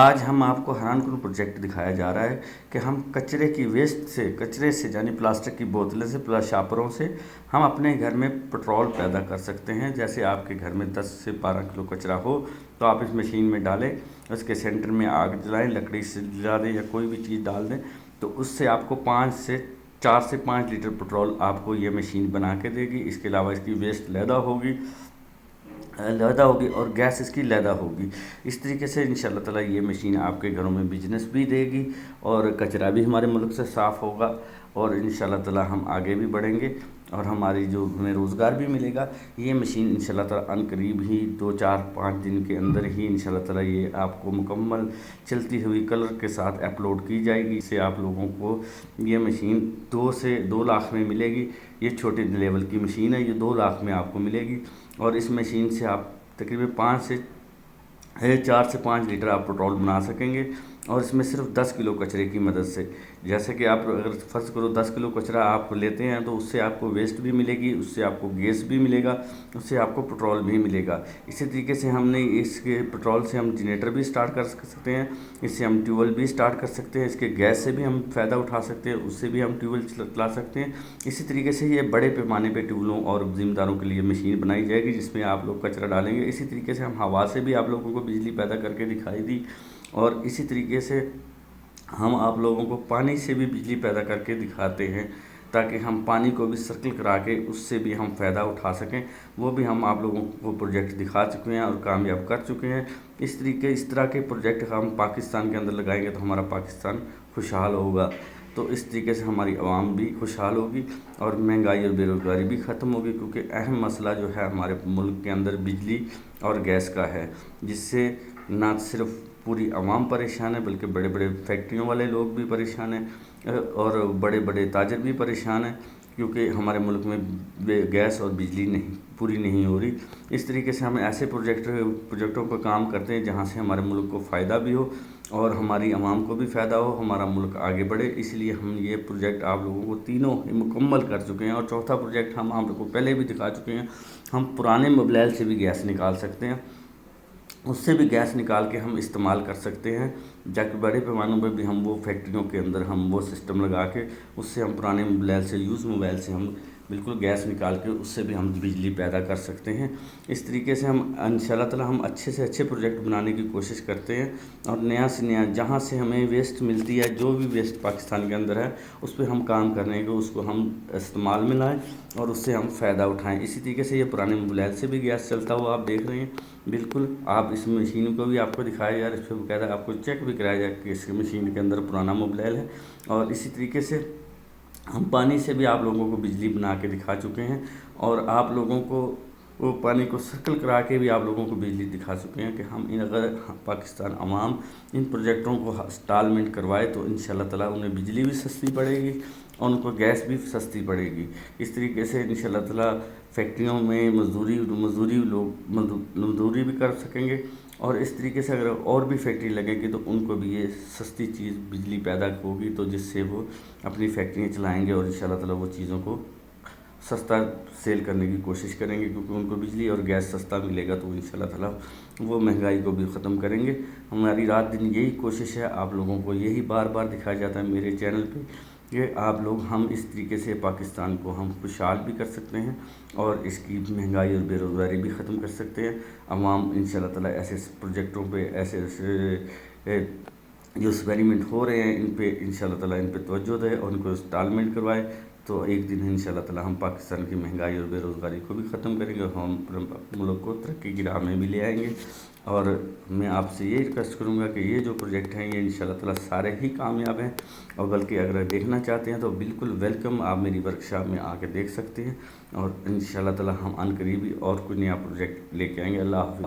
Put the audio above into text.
آج ہم آپ کو حیران کن پروجیکٹ دکھایا جا رہا ہے کہ ہم کچرے سے یعنی پلاسٹک کی بوتلیں سے شاپروں سے ہم اپنے گھر میں پٹرول پیدا کر سکتے ہیں۔ جیسے آپ کے گھر میں 10 سے 12 کلو کچرا ہو تو آپ اس مشین میں ڈالیں، اس کے سینٹر میں آگ جلائیں، لکڑی سے جلا دیں یا کوئی بھی چیز ڈال دیں، تو اس سے آپ کو 4 سے 5 لیٹر پٹرول آپ کو یہ مشین بنا کے دے گی۔ اس کے علاوہ اس کی ویسٹ علیحدہ ہوگی اور گیس اس کی علیحدہ ہوگی۔ اس طریقے سے انشاءاللہ تعالیٰ یہ مشین آپ کے گھروں میں بزنس بھی دے گی اور کچرا بھی ہمارے ملک سے صاف ہوگا، اور انشاءاللہ تعالیٰ ہم آگے بھی بڑھیں گے اور ہماری ہمیں روزگار بھی ملے گا۔ یہ مشین انشاءاللہ تعالیٰ عن قریب ہی 2-4-5 دن کے اندر ہی انشاءاللہ تعالیٰ یہ آپ کو مکمل چلتی ہوئی کلر کے ساتھ اپلوڈ کی جائے گی۔ اس سے آپ لوگوں کو یہ مشین 2 لاکھ میں ملے گی۔ یہ چھوٹے لیول کی مشین ہے، یہ 2 لاکھ میں آپ کو ملے گی، اور اس مشین سے آپ تقریباً 4 سے 5 لیٹر آپ پٹرول بنا سکیں گے، اور اس میں صرف 10 کلو کچرے کی مدد سے۔ جیسے کہ آپ اگر فرض کرو 10 کلو کچرا آپ لیتے ہیں تو اس سے آپ کو ویسٹ بھی ملے گی، اس سے آپ کو گیس بھی ملے گا، اس سے آپ کو پٹرول بھی ملے گا۔ اسی طریقے سے ہم نے اس کے پٹرول سے ہم جنریٹر بھی سٹارٹ کر سکتے ہیں، اس سے ہم ٹیوبویل بھی سٹارٹ کر سکتے ہیں، اس کے گیس سے بھی ہم فائدہ اٹھا سکتے ہیں، اس سے بھی ہم ٹیوبویل چلا سکتے ہیں۔ اسی طریقے سے یہ بڑے پیمانے پہ ٹیوبویلوں اور ذمہ داروں کے لیے مشین بنائی جائے گی جس میں آپ لوگ کچرا ڈالیں گے۔ اسی طریقے سے ہم ہوا سے بھی آپ لوگوں کو بجلی پیدا کر کے دکھائی دی، اور اسی طریقے سے ہم آپ لوگوں کو پانی سے بھی بجلی پیدا کر کے دکھاتے ہیں، تاکہ ہم پانی کو بھی سرکل کرا کے اس سے بھی ہم فائدہ اٹھا سکیں۔ وہ بھی ہم آپ لوگوں کو پروجیکٹ دکھا چکے ہیں اور کامیاب کر چکے ہیں۔ اس طرح کے پروجیکٹ ہم پاکستان کے اندر لگائیں گے تو ہمارا پاکستان خوشحال ہوگا، تو اس طریقے سے ہماری عوام بھی خوشحال ہوگی اور مہنگائی اور بے روزگاری بھی ختم ہوگی، کیونکہ اہم مسئلہ جو ہے ہمارے ملک کے اندر بجلی اور گیس کا ہے، جس سے نہ صرف پوری عوام پریشان ہے بلکہ بڑے بڑے فیکٹریوں والے لوگ بھی پریشان ہیں اور بڑے بڑے تاجر بھی پریشان ہیں، کیونکہ ہمارے ملک میں گیس اور بجلی پوری نہیں ہو رہی۔ اس طریقے سے ہمیں ایسے پروجیکٹوں پر کام کرتے ہیں جہاں سے ہمارے ملک کو فائدہ بھی ہو اور ہماری عوام کو بھی فائدہ ہو، ہمارا ملک آگے بڑھے۔ اس لیے ہم یہ پروجیکٹ آپ لوگوں کو تینوں ہی مکمل کر چکے ہیں، اور چوتھا پروجیکٹ ہم آپ لوگوں کو پہلے بھی دکھا چکے ہیں۔ ہم پرانے موبلائل سے بھی گیس نکال سکتے ہیں، اس سے بھی گیس نکال کے ہم استعمال کر سکتے ہیں، جبکہ بڑے پیمانوں پہ بھی ہم وہ فیکٹریوں کے اندر ہم وہ سسٹم لگا کے اس سے ہم پرانے موبائل سے ہم بالکل گیس نکال کے اس سے بھی ہم بجلی پیدا کر سکتے ہیں۔ اس طریقے سے ہم انشاءاللہ تعالیٰ ہم اچھے سے اچھے پروجیکٹ بنانے کی کوشش کرتے ہیں، اور نیا سے نیا جہاں سے ہمیں ویسٹ ملتی ہے، جو بھی ویسٹ پاکستان کے اندر ہے، اس پہ ہم کام کرنے کو اس کو ہم استعمال میں لائیں اور اس سے ہم فائدہ اٹھائیں۔ اسی طریقے سے یہ پرانے موبائل سے بھی گیس چلتا ہوا آپ دیکھ رہے ہیں، بالکل آپ اس مشین کو بھی آپ کو دکھایا جا رہا ہے، اس پہ باقاعدہ آپ کو چیک بھی کرایا جائے کہ اس مشین کے اندر پرانا موبائل ہے۔ اور اسی طریقے سے ہم پانی سے بھی آپ لوگوں کو بجلی بنا کے دکھا چکے ہیں، اور آپ لوگوں کو وہ پانی کو سرکل کرا کے بھی آپ لوگوں کو بجلی دکھا چکے ہیں کہ ہم اگر پاکستان عوام ان پروجیکٹوں کو انسٹالمنٹ کروائے تو انشاءاللہ تعالیٰ انہیں بجلی بھی سستی پڑے گی اور ان کو گیس بھی سستی پڑے گی۔ اس طریقے سے انشاءاللہ تعالیٰ فیکٹریوں میں مزدوری بھی کر سکیں گے، اور اس طریقے سے اگر اور بھی فیکٹری لگے گی تو ان کو بھی یہ سستی چیز بجلی پیدا ہوگی، تو جس سے وہ اپنی فیکٹریاں چلائیں گے اور انشاءاللہ تعالیٰ وہ چیزوں کو سستا سیل کرنے کی کوشش کریں گے، کیونکہ ان کو بجلی اور گیس سستا ملے گا تو انشاءاللہ تعالیٰ وہ مہنگائی کو بھی ختم کریں گے۔ ہماری رات دن یہی کوشش ہے، آپ لوگوں کو یہی بار بار دکھایا جاتا ہے میرے چینل پہ کہ ہم اس طریقے سے پاکستان کو ہم خوشحال بھی کر سکتے ہیں اور اس کی مہنگائی اور بے روزگاری بھی ختم کر سکتے ہیں۔ عوام انشاءاللہ تعالیٰ ایسے پروجیکٹوں پہ ایسے جو ایکسپیریمنٹ ہو رہے ہیں ان پہ انشاءاللہ تعالیٰ ان پہ توجہ دے اور ان کو انسٹالمنٹ کروائے، تو ایک دن انشاءاللہ تعالیٰ ہم پاکستان کی مہنگائی اور بے روزگاری کو بھی ختم کریں گے اور ہم ملک کو ترقی کی راہ میں بھی لے آئیں گے۔ اور میں آپ سے یہ ریکویسٹ کروں گا کہ یہ جو پروجیکٹ ہیں یہ انشاءاللہ تعالیٰ سارے ہی کامیاب ہیں، اور بلکہ اگر دیکھنا چاہتے ہیں تو بالکل ویلکم، آپ میری ورکشاپ میں آ کے دیکھ سکتے ہیں، اور انشاءاللہ تعالیٰ ہم عن قریب ہی اور کوئی نیا پروجیکٹ لے کے آئیں گے۔ اللہ حافظ۔